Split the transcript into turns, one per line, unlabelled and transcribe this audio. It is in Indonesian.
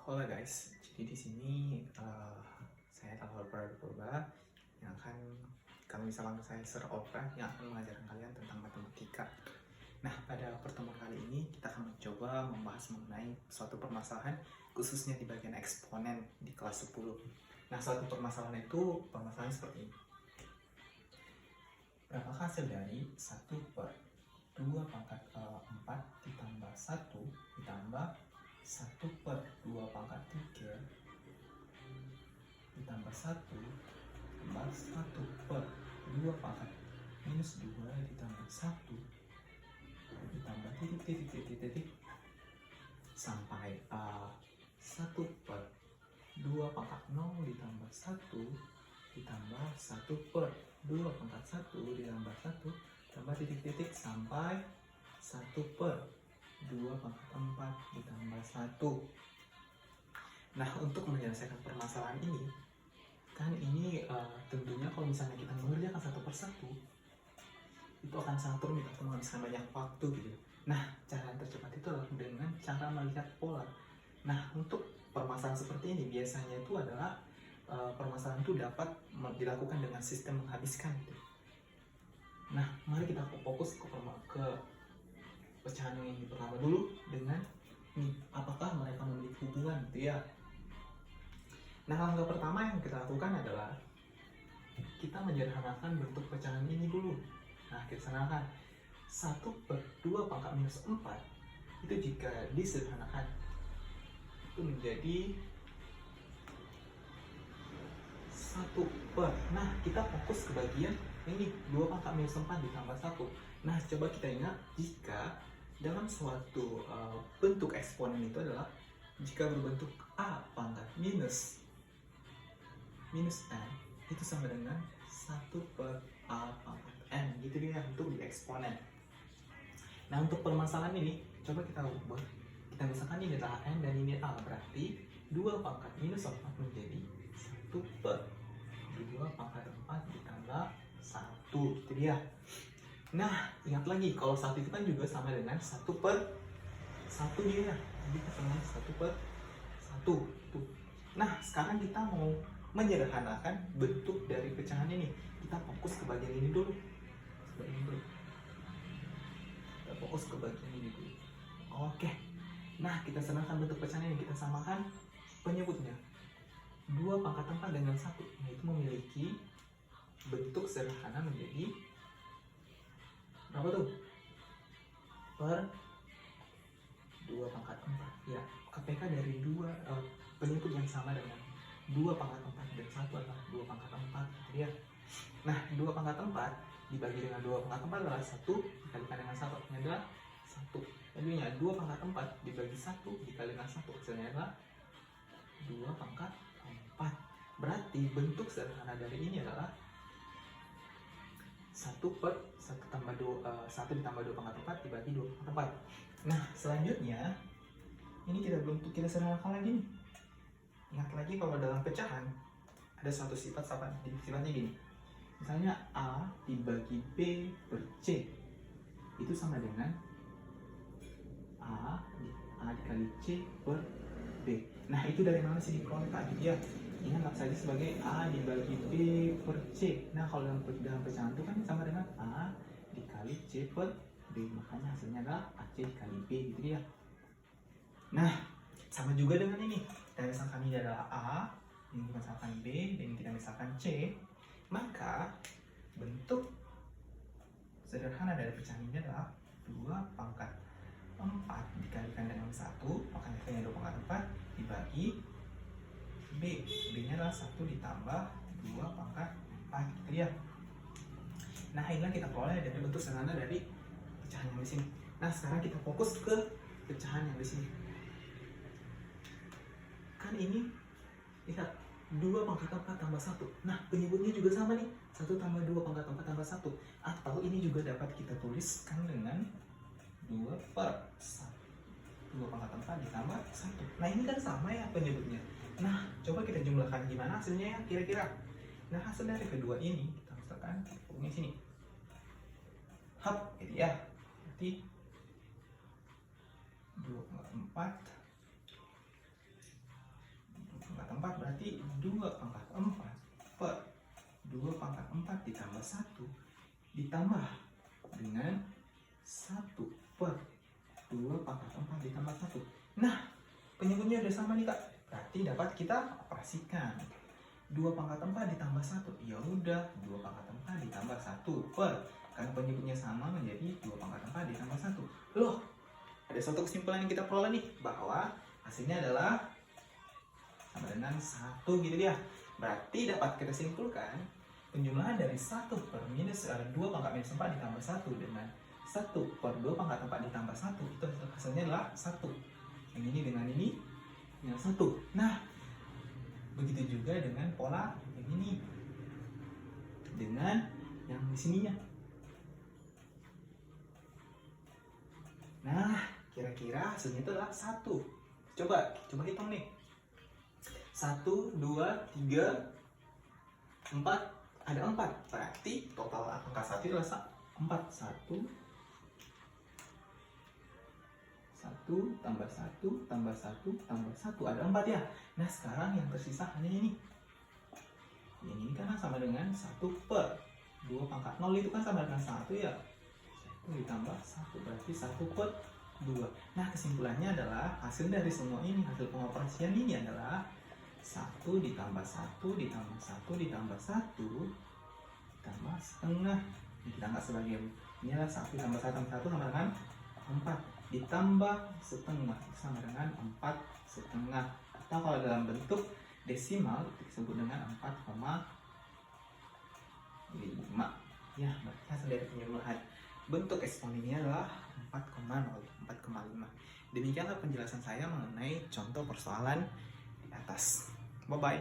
Halo guys, jadi di sini saya Talhor Purba yang akan kami bisa panggil saya Sir Oka yang akan mengajarkan kalian tentang matematika. Nah, pada pertemuan kali ini kita akan mencoba membahas mengenai suatu permasalahan khususnya di bagian eksponen di kelas 10. Nah, suatu permasalahan itu permasalahan seperti ini. Berapakah hasil dari 1/2 pangkat 4 ditambah 1 ditambah 1/2 pangkat 3 ditambah 1 tambah 1/2 pangkat minus 2 ditambah 1 ditambah titik sampai 1/2 pangkat 0 ditambah 1 ditambah 1/2 pangkat 1 ditambah 1 tambah titik sampai 1/2 pangkat 4 ditambah 1. Nah, untuk menyelesaikan permasalahan ini, kan ini tentunya kalau misalnya kita mengerjakan satu persatu, itu akan sangat rumit atau menghabiskan banyak waktu gitu. Nah, cara yang tercepat itu adalah dengan cara melihat pola. Nah, untuk permasalahan seperti ini biasanya itu adalah permasalahan itu dapat dilakukan dengan sistem menghabiskan gitu. Nah, mari kita fokus ke pecahan yang pertama dulu dengan nih, apakah mereka memiliki hubungan gitu ya. Nah, langkah pertama yang kita lakukan adalah kita menyederhanakan bentuk pecahan ini dulu. Nah, kita sederhanakan 1/2 pangkat minus 4 itu jika disederhanakan itu menjadi 1/. Nah, kita fokus ke bagian ini 2 pangkat minus 4 ditambah 1. Nah, coba kita ingat jika dalam suatu bentuk eksponen itu adalah jika berbentuk A pangkat minus n itu sama dengan 1/A pangkat n, gitu dia untuk di eksponen. Nah, untuk permasalahan ini coba kita ubah, kita misalkan ini adalah n dan ini A, berarti 2 pangkat minus 4 menjadi 1/2 pangkat 4 ditambah 1, itu dia. Nah, ingat lagi kalau 1 itu kan juga sama dengan 1/1 dia. Jadi kita sama 1/1. Nah, sekarang kita mau menyederhanakan bentuk dari pecahan ini. Kita fokus ke bagian ini dulu. Kita fokus ke bagian ini dulu. Oke. Nah, kita samakan bentuk pecahan ini. Kita samakan penyebutnya. 2 pangkat 4 dengan 1. Nah, itu memiliki bentuk sederhana menjadi berapa tuh? Per 2 pangkat 4. Ya, KPK dari penyebut yang sama dengan 2 pangkat 4 dan 1 adalah 2 pangkat 4. Ya. Nah, 2 pangkat 4 dibagi dengan 2 pangkat 4 adalah 1 dikalikan dengan 1. Ini adalah 1. Jadinya 2 pangkat 4 dibagi 1 dikali dengan 1. Hasilnya adalah 2 pangkat 4. Berarti bentuk sederhana dari ini adalah 1 ditambah 2 pangkat 4 dibagi 2 pangkat 4. Nah, selanjutnya ini kita sederhanakan lagi nih. Ingat lagi kalau dalam pecahan ada suatu sifatnya gini. Misalnya A dibagi B per C itu sama dengan A dikali C per B. Nah, itu dari mana sih diperoleh tadi ya? Ingat saja sebagai A dibagi B per C. Nah, kalau dalam pecahan itu kan sama dengan A dikali C per B. Makanya hasilnya adalah AC dikali B gitu ya. Nah, sama juga dengan ini. Kita misalkan ini adalah A, ini kita misalkan B, dan ini kita misalkan C. Maka bentuk sederhana dari pecahan ini adalah 2 pangkat 4 dikalikan dengan 1, maka hasilnya 2 pangkat 4 dibagi B. B-nya adalah 1 ditambah 2 pangkat 4 gitu ya. Nah, inilah kita peroleh dari bentuk sederhana dari pecahan yang di sini. Nah, sekarang kita fokus ke pecahan yang di sini. Kan ini lihat 2 pangkat 4 tambah 1. Nah, penyebutnya juga sama nih. 1 tambah 2 pangkat 4 tambah 1. Atau ini juga dapat kita tuliskan dengan 2 per 1. 2 pangkat 4 ditambah 1. Nah, ini kan sama ya penyebutnya. Nah, coba kita jumlahkan gimana hasilnya ya kira-kira. Nah, hasil dari kedua ini kita misalkan hubungin sini. Hap, gitu ya. Berarti 2 pangkat 4 4 berarti 2 pangkat 4 per 2 pangkat 4 ditambah 1 ditambah dengan 1 per 2 pangkat 4 ditambah 1. Nah, penyebutnya udah sama nih Kak. Berarti dapat kita operasikan. 2 pangkat 4 ditambah 1. Ya udah, 2 pangkat 4 ditambah 1 per, karena penyebutnya sama menjadi 2 pangkat 4 ditambah 1. Loh, ada suatu kesimpulan yang kita peroleh nih, bahwa hasilnya adalah sama dengan 1 gitu dia. Berarti dapat kita simpulkan penjumlahan dari 1 per 2 pangkat minus 4 ditambah 1 dengan 1 per 2 pangkat 4 ditambah 1 itu hasilnya adalah 1. Yang ini dengan ini dengan 1. Nah, begitu juga dengan pola yang ini dengan yang di sininya. Nah, kira-kira hasilnya itu adalah 1. Coba hitung nih. 1, 2, 3, 4, ada 4. Berarti total angka 1 adalah 4. 1 tambah 1 tambah 1 tambah 1, ada 4 ya. Nah, sekarang yang tersisa hanya ini. Ini kan sama dengan 1 per 2 pangkat 0 itu kan sama dengan 1 ya. 1 ditambah 1 berarti 1 per 2. Nah, kesimpulannya adalah hasil dari semua ini, hasil pengoperasian ini adalah 1 ditambah 1 ditambah 1 ditambah 1 ditambah setengah. Ini kita anggap sebagai ini adalah 1 tambah 1 tambah 1 sama dengan 4 ditambah setengah sama dengan 4 setengah, atau kalau dalam bentuk desimal disebut dengan 4,5 ya. Berarti hasil dari penyuluhan bentuk eksponennya adalah 4,5. Demikianlah penjelasan saya mengenai contoh persoalan di atas. Bye bye.